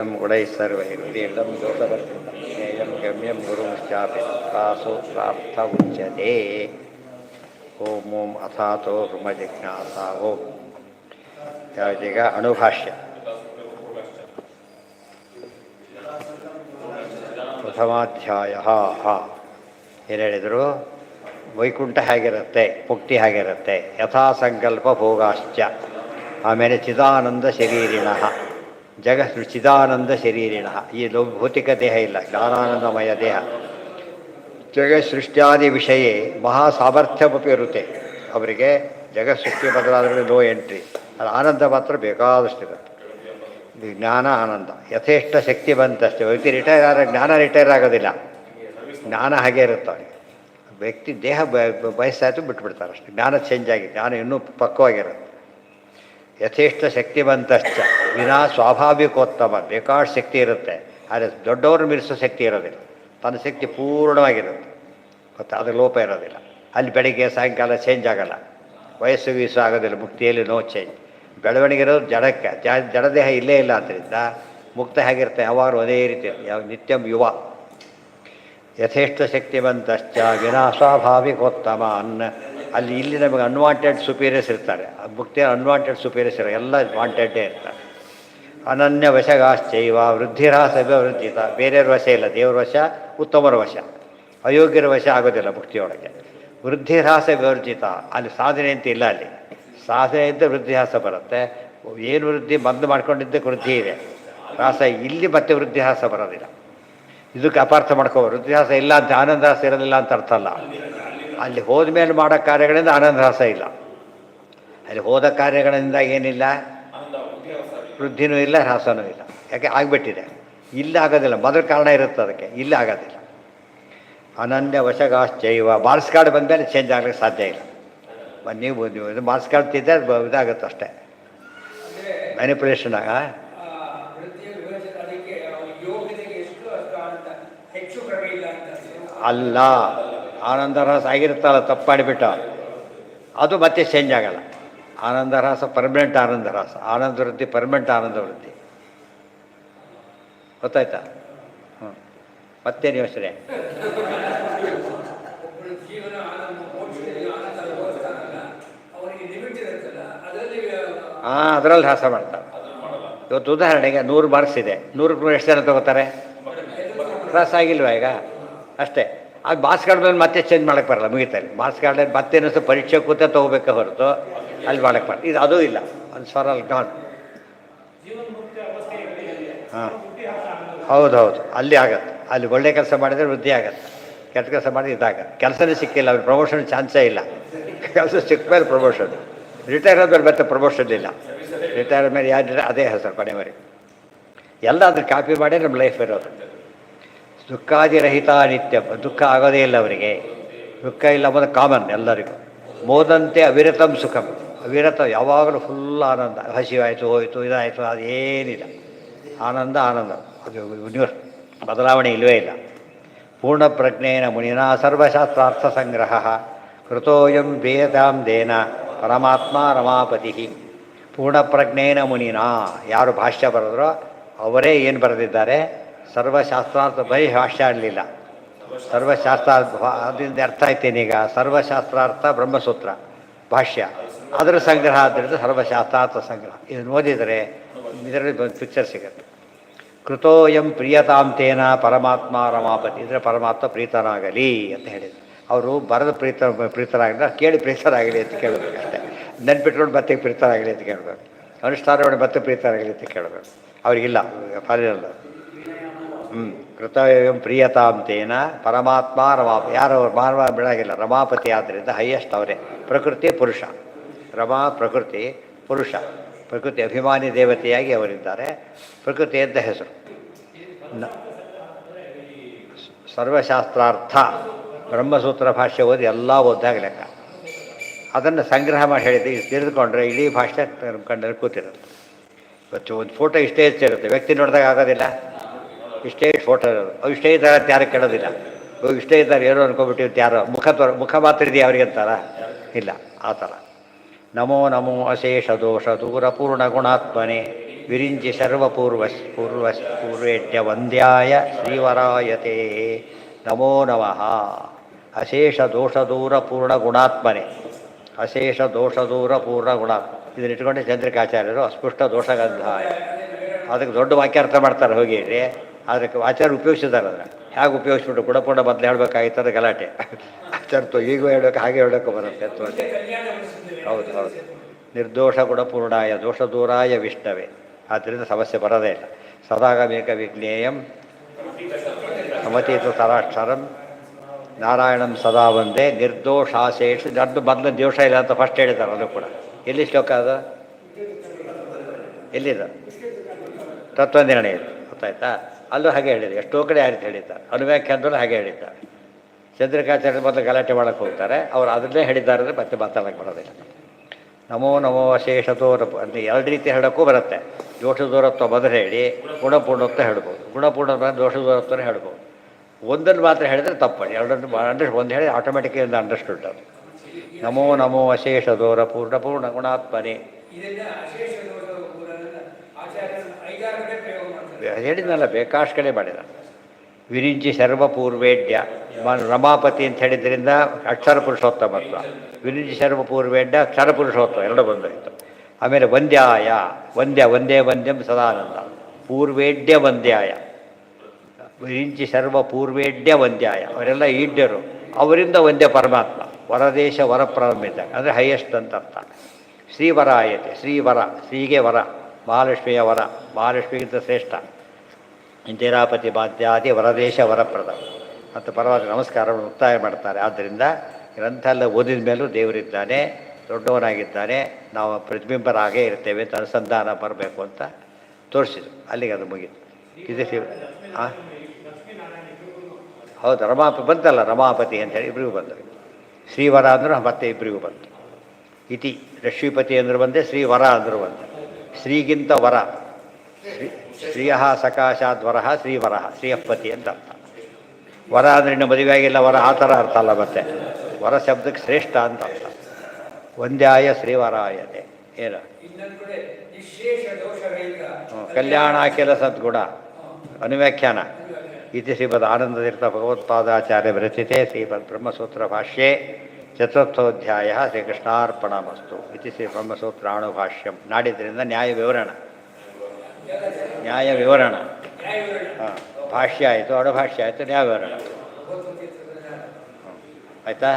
गुणैः सर्वैर्विदीर्णं दोषवर्जितं ज्ञेयं गम्यं गुरुंश्चापि तत्रासो प्रार्थ उच्यते। ಓಂ ಓಂ ಅಥಾತೋ ಬ್ರಹ್ಮಜಿಜ್ಞಾಸಾ ಓಂ. ಈಗ ಅಣುಭಾಷ್ಯ ಪ್ರಥಮಾಧ್ಯಾಯ. ಏನು ಹೇಳಿದರು? ವೈಕುಂಠ ಹೇಗಿರುತ್ತೆ, ಮುಕ್ತಿ ಹೇಗಿರುತ್ತೆ, ಯಥಾ ಸಂಕಲ್ಪ ಭೋಗಾಶ್ಚ. ಆಮೇಲೆ ಚಿದಾನಂದ ಶರೀರಿಣಃ, ಚಿದಾನಂದ ಶರೀರಿಣಃ. ಈ ಭೌತಿಕ ದೇಹ ಇಲ್ಲ, ಜ್ಞಾನಾನಂದಮಯ ದೇಹ. ಜಗತ್ಸೃಷ್ಟ್ಯಾದಿ ವಿಷಯ ಮಹಾಸಾಮರ್ಥ್ಯಮಪಿ ಇರುತ್ತೆ ಅವರಿಗೆ. ಜಗತ್ಸೃಷ್ಟಿ ಬದಲಾದರೆ ನೋ ಎಂಟ್ರಿ. ಅದು ಆನಂದ ಮಾತ್ರ ಬೇಕಾದಷ್ಟಿರುತ್ತೆ. ಜ್ಞಾನ ಆನಂದ ಯಥೇಷ್ಟ ಶಕ್ತಿ ಬಂತಷ್ಟೇ. ವ್ಯಕ್ತಿ ರಿಟೈರ್ ಆದರೆ ಜ್ಞಾನ ರಿಟೈರ್ ಆಗೋದಿಲ್ಲ, ಜ್ಞಾನ ಹಾಗೇ ಇರುತ್ತೆ ಅವರಿಗೆ. ವ್ಯಕ್ತಿ ದೇಹ ವಯಸ್ಸಾಯಿತು ಬಿಟ್ಬಿಡ್ತಾರೆ ಅಷ್ಟೇ. ಜ್ಞಾನ ಚೇಂಜ್ ಆಗಿ ಜ್ಞಾನ ಇನ್ನೂ ಪಕ್ವವಾಗಿರುತ್ತೆ. ಯಥೇಷ್ಟ ಶಕ್ತಿ ಬಂತಶ್ಚ ವಿನಾ ಸ್ವಾಭಾವಿಕೋತ್ತಮ. ಬೇಕಾದ ಶಕ್ತಿ ಇರುತ್ತೆ, ಆದರೆ ದೊಡ್ಡವರು ಮೀರಿಸೋ ಶಕ್ತಿ ಇರೋದಿಲ್ಲ. ತನ್ನ ಶಕ್ತಿ ಪೂರ್ಣವಾಗಿರುತ್ತೆ, ಮತ್ತು ಅದರ ಲೋಪ ಇರೋದಿಲ್ಲ. ಅಲ್ಲಿ ಬೆಳಿಗ್ಗೆ ಸಾಯಂಕಾಲ ಚೇಂಜ್ ಆಗೋಲ್ಲ, ವಯಸ್ಸು ವೀಸು ಆಗೋದಿಲ್ಲ. ಮುಕ್ತಿಯಲ್ಲಿ ನೋ ಚೇಂಜ್. ಬೆಳವಣಿಗೆ ಇರೋದು ಜಡಕ್ಕೆ. ಜಡದೇಹ ಇಲ್ಲೇ ಇಲ್ಲ. ಆದ್ದರಿಂದ ಮುಕ್ತ ಹೇಗಿರುತ್ತೆ, ಯಾವಾಗಲೂ ಅದೇ ರೀತಿ ಯಾವ ನಿತ್ಯಂ ಯುವ. ಯಥೇಷ್ಟ ಶಕ್ತಿವಂತಶ್ಚ ವಿನಾ ಸ್ವಾಭಾವಿಕೋತ್ತಮ ಅನ್ನ. ಅಲ್ಲಿ ಇಲ್ಲಿ ನಮಗೆ ಅನ್ವಾಂಟೆಡ್ ಸುಪೀರಿಯರ್ಸ್ ಇರ್ತಾರೆ, ಮುಕ್ತಿಯ ಅನ್ವಾಂಟೆಡ್ ಸುಪೀರಿಯರ್ಸ್ ಇರೋ ಎಲ್ಲ ವಾಂಟೆಡ್ಡೇ ಇರ್ತಾರೆ. ಅನನ್ಯ ವಶಗಾಶ್ಚೈವ ವೃದ್ಧಿರಾಸ ವೃದ್ಧಿತ. ಬೇರೆಯವ್ರ ವಶ ಇಲ್ಲ, ದೇವ್ರ ವಶ, ಉತ್ತಮರ ವಶ. ಅಯೋಗ್ಯರ ವಶ ಆಗೋದಿಲ್ಲ ಮುಕ್ತಿಯೊಳಗೆ. ವೃದ್ಧಿರಾಸ ವಿವರ್ಜಿತ. ಅಲ್ಲಿ ಸಾಧನೆ ಅಂತ ಇಲ್ಲ. ಅಲ್ಲಿ ಸಾಧನೆಯಿಂದ ವೃದ್ಧಿಹಾಸ ಬರುತ್ತೆ. ಏನು ವೃದ್ಧಿ ಬಂದು ಮಾಡ್ಕೊಂಡಿದ್ದಕ್ಕೆ ವೃದ್ಧಿ ಇದೆ, ರಾಸ ಇಲ್ಲಿ ಮತ್ತೆ ವೃದ್ಧಿಹಾಸ ಬರೋದಿಲ್ಲ. ಇದಕ್ಕೆ ಅಪಾರ್ಥ ಮಾಡ್ಕೋಬೋದು. ವೃದ್ಧಿಹಾಸ ಇಲ್ಲ ಅಂತ ಆನಂದಹಾಸ ಇರೋದಿಲ್ಲ ಅಂತ ಅರ್ಥ ಅಲ್ಲ. ಅಲ್ಲಿ ಹೋದ ಮೇಲೆ ಮಾಡೋ ಕಾರ್ಯಗಳಿಂದ ಆನಂದಹಾಸ ಇಲ್ಲ. ಅಲ್ಲಿ ಹೋದ ಕಾರ್ಯಗಳಿಂದ ಏನಿಲ್ಲ, ವೃದ್ಧಿನೂ ಇಲ್ಲ, ಹ್ರಾಸನೂ ಇಲ್ಲ. ಯಾಕೆ ಆಗಿಬಿಟ್ಟಿದೆ. ಇಲ್ಲಿ ಆಗೋದಿಲ್ಲ, ಮೊದಲು ಕಾರಣ ಇರುತ್ತೆ ಅದಕ್ಕೆ, ಇಲ್ಲಿ ಆಗೋದಿಲ್ಲ. ಅನನ್ಯ ವಶಗಾಶ್ಚೈವ. ಮಾರ್ಕ್ಸ್ ಕಾರ್ಡ್ ಬಂದಮೇಲೆ ಚೇಂಜ್ ಆಗಲಿಕ್ಕೆ ಸಾಧ್ಯ ಇಲ್ಲ. ನೀವು ಇದು ಮಾರ್ಕ್ಸ್ ಕಾರ್ಡ್ ತಿದ್ದೆ ಇದಾಗುತ್ತೆ ಅಷ್ಟೇ, ಮ್ಯಾನಿಪುಲೇಷನ್ ಅಲ್ಲ. ಆನಂದರಸ ಆಗಿರುತ್ತಲ್ಲ, ತಪ್ಪು ಮಾಡಿಬಿಟ್ಟು ಅದು ಮತ್ತೆ ಚೇಂಜ್ ಆಗಲ್ಲ. ಆನಂದರಸ ಪರ್ಮನೆಂಟ್ ಆನಂದರಸ, ಆನಂದ ವೃದ್ಧಿ ಪರ್ಮನೆಂಟ್ ಆನಂದ ವೃದ್ಧಿ. ಗೊತ್ತಾಯ್ತಾ? ಹ್ಞೂ. ಮತ್ತೇನು ಯೋಚನೆ? ಹಾಂ, ಅದರಲ್ಲಿ ಹ್ರಾಸ ಮಾಡ್ತಾರೆ. ಇವತ್ತು ಉದಾಹರಣೆಗೆ 100 ಮಾರ್ಕ್ಸ್ ಇದೆ, 100ಕ್ಕೆ ಎಷ್ಟು ಜನ ತೊಗೋತಾರೆ? ಹ್ರಾಸ ಆಗಿಲ್ವಾ ಈಗ? ಅಷ್ಟೇ. ಅದು ಮಾರ್ಕ್ಸ್ ಕಾರ್ಡ್ ಮೇಲೆ ಮತ್ತೆ ಚೇಂಜ್ ಮಾಡೋಕ್ಕೆ ಬರಲ್ಲ, ಮುಗಿತಾರೆ. ಮಾರ್ಕ್ಸ್ ಕಾರ್ಡಲ್ಲಿ ಮತ್ತೇನು ಪರೀಕ್ಷೆ ಕೂತ ತೊಗೋಬೇಕೆ ಹೊರತು ಅಲ್ಲಿ ಮಾಡೋಕ್ಕೆ ಬರಲ್ಲ. ಇದು ಅದೂ ಇಲ್ಲ, ಅದು ಸ್ವರಲ್ ಗಾನ್. ಹಾಂ, ಹೌದೌದು, ಅಲ್ಲಿ ಆಗತ್ತೆ. ಅಲ್ಲಿ ಒಳ್ಳೆ ಕೆಲಸ ಮಾಡಿದರೆ ವೃದ್ಧಿ ಆಗತ್ತೆ, ಕೆಟ್ಟ ಕೆಲಸ ಮಾಡಿದ್ರೆ ಇದಾಗತ್ತೆ. ಕೆಲಸನೇ ಸಿಕ್ಕಿಲ್ಲ, ಅವ್ರಿಗೆ ಪ್ರಮೋಷನ್ ಚಾನ್ಸೇ ಇಲ್ಲ. ಕೆಲಸ ಸಿಕ್ಕ ಮೇಲೆ ಪ್ರಮೋಷನ್. ರಿಟೈರ್ ಆದ್ಮೇಲೆ ಮತ್ತೆ ಪ್ರಮೋಷನ್ ಇಲ್ಲ. ರಿಟೈರ್ ಮೇಲೆ ಯಾರು ಅದೇ ಹೆಸರು ಕೊನೆವರೆಗೆ. ಎಲ್ಲ ಅದ್ರ ಕಾಪಿ ಮಾಡಿ ನಮ್ಮ ಲೈಫ್ ಇರೋದು. ದುಃಖಾದಿರಹಿತ ನಿತ್ಯ. ದುಃಖ ಆಗೋದೇ ಇಲ್ಲ ಅವರಿಗೆ. ದುಃಖ ಇಲ್ಲ ಅನ್ನೋದು ಕಾಮನ್ ಎಲ್ಲರಿಗೂ. ಮೋದಂತೆ ಅವಿರತಂ ಸುಖಂ. ಅವಿರತ, ಯಾವಾಗಲೂ ಫುಲ್ ಆನಂದ. ಹಸಿವಾಯಿತು, ಹೋಯಿತು, ಇದಾಯಿತು, ಅದೇನಿಲ್ಲ. ಆನಂದ ಆನಂದ, ಅದು ಬದಲಾವಣೆ ಇಲ್ಲವೇ ಇಲ್ಲ. ಪೂರ್ಣ ಪ್ರಜ್ಞೇನ ಮುನಿನಾ ಸರ್ವಶಾಸ್ತ್ರಾರ್ಥ ಸಂಗ್ರಹ ಕೃತೋಯಂ ವೇದಾಂ ದೇನ ಪರಮಾತ್ಮ ರಮಾಪತಿ. ಪೂರ್ಣ ಪ್ರಜ್ಞೇನ ಮುನಿನಾ, ಯಾರು ಭಾಷ್ಯ ಬರೆದ್ರೋ ಅವರೇ ಏನು ಬರೆದಿದ್ದಾರೆ? ಸರ್ವಶಾಸ್ತ್ರಾರ್ಥ. ಬರೀ ಭಾಷ್ಯ ಆಗಲಿಲ್ಲ, ಸರ್ವಶಾಸ್ತ್ರಾರ್ಥ. ಅದರಿಂದ ಅರ್ಥ ಆಯ್ತೇನೀಗ? ಸರ್ವಶಾಸ್ತ್ರಾರ್ಥ ಬ್ರಹ್ಮಸೂತ್ರ ಭಾಷ್ಯ, ಅದರ ಸಂಗ್ರಹ. ಆದ್ದರಿಂದ ಸರ್ವಶಾಸ್ತ್ರಾರ್ಥ ಸಂಗ್ರಹ. ಇದನ್ನು ಓದಿದರೆ ಇದರಲ್ಲಿ ಪಿಕ್ಚರ್ ಸಿಗುತ್ತೆ. ಕೃತೋಯಂ ಪ್ರಿಯತಾಂ ತೇನ ಪರಮಾತ್ಮ ರಮಾಪತಿ. ಇದರ ಪರಮಾತ್ಮ ಪ್ರೀತನಾಗಲಿ ಅಂತ ಹೇಳಿದರು. ಅವರು ಬರೆದ ಪ್ರೀತರಾಗಲಿ, ಕೇಳಿ ಪ್ರೀತರಾಗಲಿ ಅಂತ ಕೇಳಬೇಕು ಅಷ್ಟೇ. ನೆನ್ಪಿಟ್ಕೊಂಡು ಮತ್ತೆ ಪ್ರೀತರಾಗಲಿ ಅಂತ ಕೇಳಬೇಕು. ಅನುಷ್ಠಾನ ಮಾಡಿ ಮತ್ತೆ ಪ್ರೀತರಾಗಲಿ ಅಂತ ಕೇಳಬೇಕು. ಅವರಿಗಿಲ್ಲ, ಫಾಲಿನಲ್ಲ. ಕೃತೋಯಂ ಪ್ರಿಯತಾಂ ತೇನ ಪರಮಾತ್ಮ ರಮಾಪತಿ. ಯಾರು ಮಾನವ ಬಿಡಾಗಿಲ್ಲ, ರಮಾಪತಿ. ಆದ್ದರಿಂದ ಹೈಯೆಸ್ಟ್ ಅವರೇ. ಪ್ರಕೃತಿ ಪುರುಷ, ರಮಾ ಪ್ರಕೃತಿ, ಪುರುಷ. ಪ್ರಕೃತಿ ಅಭಿಮಾನಿ ದೇವತೆಯಾಗಿ ಅವರಿದ್ದಾರೆ. ಪ್ರಕೃತಿ ಅಂತ ಹೆಸರು. ಸರ್ವಶಾಸ್ತ್ರಾರ್ಥ ಬ್ರಹ್ಮಸೂತ್ರ ಭಾಷ್ಯ ಓದಿ ಎಲ್ಲ ಓದ್ದಾಗ ಲೆಕ್ಕ. ಅದನ್ನು ಸಂಗ್ರಹ ಮಾಡಿ ಹೇಳಿದ್ದೆ. ಇದು ತಿಳಿದುಕೊಂಡ್ರೆ ಇಡೀ ಭಾಷೆ ಕಂಡರೆ ಕೂತಿರುತ್ತೆ. ಇವತ್ತು ಒಂದು ಫೋಟೋ ಇಷ್ಟೇ ಹೆಚ್ಚಿರುತ್ತೆ, ವ್ಯಕ್ತಿ ನೋಡಿದಾಗ ಆಗೋದಿಲ್ಲ. ಇಷ್ಟೇ ಫೋಟೋ ಇರೋದು. ಅವು ಇಷ್ಟೇ ಇದ್ದಾರೆ ಅಂತ ಯಾರು ಕೇಳೋದಿಲ್ಲ. ಇಷ್ಟೇ ಇದ್ದಾರೆ ಏನೋ ಅನ್ಕೊಬಿಟ್ಟಿರ್ತು. ಯಾರೋ ಮುಖ ಮಾತ್ರ ಇದೆಯಾ ಅವ್ರಿಗೆ ಅಂತಾರ? ಇಲ್ಲ, ಆ ಥರ. ನಮೋ ನಮೋ ಅಶೇಷ ದೋಷ ದೂರ ಪೂರ್ಣ ಗುಣಾತ್ಮನೆ ವಿರಿಂಚಿ ಪೂರ್ವೇಡ್ಯ ವಂದ್ಯಾಯ ಶ್ರೀವರಾಯತೆ ನಮೋ ನಮಃ. ಅಶೇಷ ದೋಷದೂರ ಪೂರ್ಣ ಗುಣಾತ್ಮನೆ. ಅಶೇಷ ದೋಷದೂರ ಪೂರ್ಣ ಗುಣಾತ್ಮ ಇದನ್ನ ಇಟ್ಕೊಂಡೆ ಚಂದ್ರಿಕಾಚಾರ್ಯರು ಅಸ್ಪೃಷ್ಟ ದೋಷಗಂಧಾಯ. ಅದಕ್ಕೆ ದೊಡ್ಡ ವಾಕ್ಯಾರ್ಥ ಮಾಡ್ತಾರೆ ಹೋಗಿ. ಅದಕ್ಕೆ ಆಚಾರ್ಯ ಉಪಯೋಗಿಸಿದ್ದಾರೆ. ಅದನ್ನು ಹೇಗೆ ಉಪಯೋಗಿಸ್ಬಿಟ್ಟು ಗುಣಪೂರ್ಣ ಬದಲು ಹೇಳಬೇಕಾಗಿತ್ತದ ಗಲಾಟೆ. ಆಚಾರ್ಯ ಈಗೂ ಹೇಳೋಕೆ ಹಾಗೆ ಹೇಳೋಕೆ ಬರುತ್ತೆ ಅಂತ. ಹೌದು ಹೌದು. ನಿರ್ದೋಷ ಗುಣಪೂರ್ಣಾಯ ದೋಷದೂರಾಯ ವಿಷ್ಣವೇ. ಆದ್ದರಿಂದ ಸಮಸ್ಯೆ ಬರೋದೇ ಇಲ್ಲ. ಸದಾಗಮೇಕ ವಿಜ್ಞೇಯಂ ಸಮತೀತ ಸರಾಕ್ಷರಂ ನಾರಾಯಣಂ ಸದಾ ಒಂದೇ ನಿರ್ದೋಷಾಶೇಷ. ದೊಡ್ಡ ಮೊದಲು ದೋಷ ಇಲ್ಲ ಅಂತ ಫಸ್ಟ್ ಹೇಳಿದ್ದಾರೆ. ಅದು ಕೂಡ ಎಲ್ಲಿ ಶ್ಲೋಕ ಅದು? ಎಲ್ಲಿದೆ? ತತ್ವನಿರ್ಣಯ ಗೊತ್ತಾಯ್ತಾ? ಅಲ್ಲೂ ಹಾಗೆ ಹೇಳಿದೆ. ಎಷ್ಟೋ ಕಡೆ ಆ ರೀತಿ ಹೇಳಿದ್ದಾರೆ. ಅನುವ್ಯಾಖ್ಯಾನದಲ್ಲೂ ಹಾಗೆ ಹೇಳಿದ್ದಾರೆ. ಚಂದ್ರಿಕಾಚಾರ್ಯ ಮೊದಲು ಗಲಾಟೆ ಮಾಡೋಕ್ಕೆ ಹೋಗ್ತಾರೆ. ಅವ್ರು ಅದನ್ನೇ ಹೇಳಿದ್ದಾರೆ ಅಂದರೆ ಮತ್ತೆ ಮಾತಾಡೋಕ್ಕೆ ಬರೋದಿಲ್ಲ. ನಮೋ ನಮೋ ಅಶೇಷತೋರ ಅಂತ ಎರಡು ರೀತಿ ಹೇಳೋಕ್ಕೂ ಬರುತ್ತೆ. ದೋಷದೂರತ್ವ ಮೊದಲು ಹೇಳಿ ಗುಣಪೂರ್ಣತ್ವ ಹೇಳ್ಬೋದು. ಗುಣಪೂರ್ಣ ದೋಷದೂರತ್ವನೇ ಹೇಳ್ಬೋದು. ಒಂದನ್ನು ಮಾತ್ರ ಹೇಳಿದ್ರೆ ತಪ್ಪು. ಎರಡನ್ನು ಒಂದು ಹೇಳಿ ಆಟೋಮೆಟಿಕ್ಲಿ ಒಂದು ಅಂಡರ್ಸ್ಟುಡ್ ಅದು. ನಮೋ ನಮೋ ಅಶೇಷ ದೋರ ಪೂರ್ಣ ಗುಣಾತ್ಮನೆ. ಹೇಳಿದ್ನಲ್ಲ, ಬೇಕಾಷ್ಟು ಕಡೆ ಮಾಡಿದ. ವಿರಿಂಚಿ ಸರ್ವಪೂರ್ವೇಡ್ಯ ರಮಾಪತಿ ಅಂತ ಹೇಳಿದ್ರಿಂದ ಅಕ್ಷರ ಪುರುಷೋತ್ತಮತ್ವ. ವಿರಿಂಚಿ ಸರ್ವಪೂರ್ವೇಡ್ಯ ಅಕ್ಷರ ಪುರುಷೋತ್ತಮ ಎರಡು ಬಂದಾಯಿತು. ಆಮೇಲೆ ವಂದ್ಯಾಯ ಒಂದೇ ವಂದ್ಯಂ ಸದಾನಂದ. ಪೂರ್ವೇಡ್ಯ ವಂದ್ಯಾಯ. ವಿರಿಂಚಿ ಸರ್ವಪೂರ್ವೇಡ್ಯ ವಂದ್ಯಾಯ. ಅವರೆಲ್ಲ ಈಡ್ಯರು. ಅವರಿಂದ ಒಂದೇ ಪರಮಾತ್ಮ. ವರದೇಶ ವರಪ್ರಾರಂಭಿತ ಅಂದರೆ ಹೈಯೆಸ್ಟ್ ಅಂತ ಅರ್ಥ. ಶ್ರೀವರಾಯತೆ. ಶ್ರೀವರ, ಶ್ರೀಗೆ ವರ, ಮಹಾಲಕ್ಷ್ಮಿಯ ವರ, ಮಹಾಲಕ್ಷ್ಮಿಗಿಂತ ಶ್ರೇಷ್ಠ. ಇಂದಿರಾಪತಿ ಬಾಧ್ಯಾದಿ ವರದೇಶ ವರಪ್ರದ ಅಂತ ಪರವಾಗಿ ನಮಸ್ಕಾರವನ್ನು ಮುಕ್ತಾಯ ಮಾಡ್ತಾರೆ. ಆದ್ದರಿಂದ ಗ್ರಂಥ ಎಲ್ಲ ಓದಿದ ಮೇಲೂ ದೇವರಿದ್ದಾನೆ, ದೊಡ್ಡವನಾಗಿದ್ದಾನೆ, ನಾವು ಪ್ರತಿಬಿಂಬರಾಗೇ ಇರ್ತೇವೆ ಅಂತ ಅನುಸಂಧಾನ ಬರಬೇಕು ಅಂತ ತೋರಿಸಿದ್ರು. ಅಲ್ಲಿಗೆ ಅದು ಮುಗೀತು. ಇದು ಹಾಂ ಹೌದು. ಬಂತಲ್ಲ ರಮಾಪತಿ ಅಂತೇಳಿ ಇಬ್ಬರಿಗೂ ಬಂದರು. ಶ್ರೀವರ ಅಂದರೂ ಮತ್ತೆ ಇಬ್ಬರಿಗೂ ಬಂತು. ಇತಿ ಲಕ್ಷ್ಮೀಪತಿ ಅಂದರೂ ಬಂದೆ, ಶ್ರೀವರ ಅಂದರೂ ಬಂದೆ. ಶ್ರೀಗಿಂತ ವರ. ಶ್ರೀಯ ಸಕಾಶಾದ್ವರ ಶ್ರೀವರ, ಶ್ರೀಯಪತಿ ಅಂತ ಅರ್ಥ. ವರ ಅಂದರೆ ಇನ್ನು ಮದುವೆ ಆಗಿಲ್ಲ ವರ ಆ ಥರ ಅರ್ಥ ಅಲ್ಲ. ಮತ್ತೆ ವರ ಶಬ್ದಕ್ಕೆ ಶ್ರೇಷ್ಠ ಅಂತ ಅರ್ಥ. ವಂದ್ಯಾಯ ಶ್ರೀವರಾಯತೆ. ಏನು ಕಲ್ಯಾಣ ಅಖಿಲ ಸದ್ಗುಣ ಅನುವ್ಯಾಖ್ಯಾನ. ಇತಿ ಶ್ರೀಮದ್ ಆನಂದತೀರ್ಥ ಭಗವತ್ಪಾದಾಚಾರ್ಯ ವಿರಚಿತೆ ಶ್ರೀಮದ್ ಬ್ರಹ್ಮಸೂತ್ರ ಭಾಷ್ಯೆ ಚತುರ್ಥೋಧ್ಯಾಯ ಶ್ರೀಕೃಷ್ಣಾರ್ಪಣಮಸ್ತು. ಇತಿ ಶ್ರೀ ಬ್ರಹ್ಮಸೂತ್ರಾಣುಭಾಷ್ಯಂ. ನಾಡಿದ್ದರಿಂದ ನ್ಯಾಯ ವಿವರಣ. ಹಾಂ, ಭಾಷ್ಯ ಆಯಿತು, ಅಣುಭಾಷ್ಯ ಆಯಿತು, ನ್ಯಾಯ ವಿವರಣ ಆಯಿತಾ.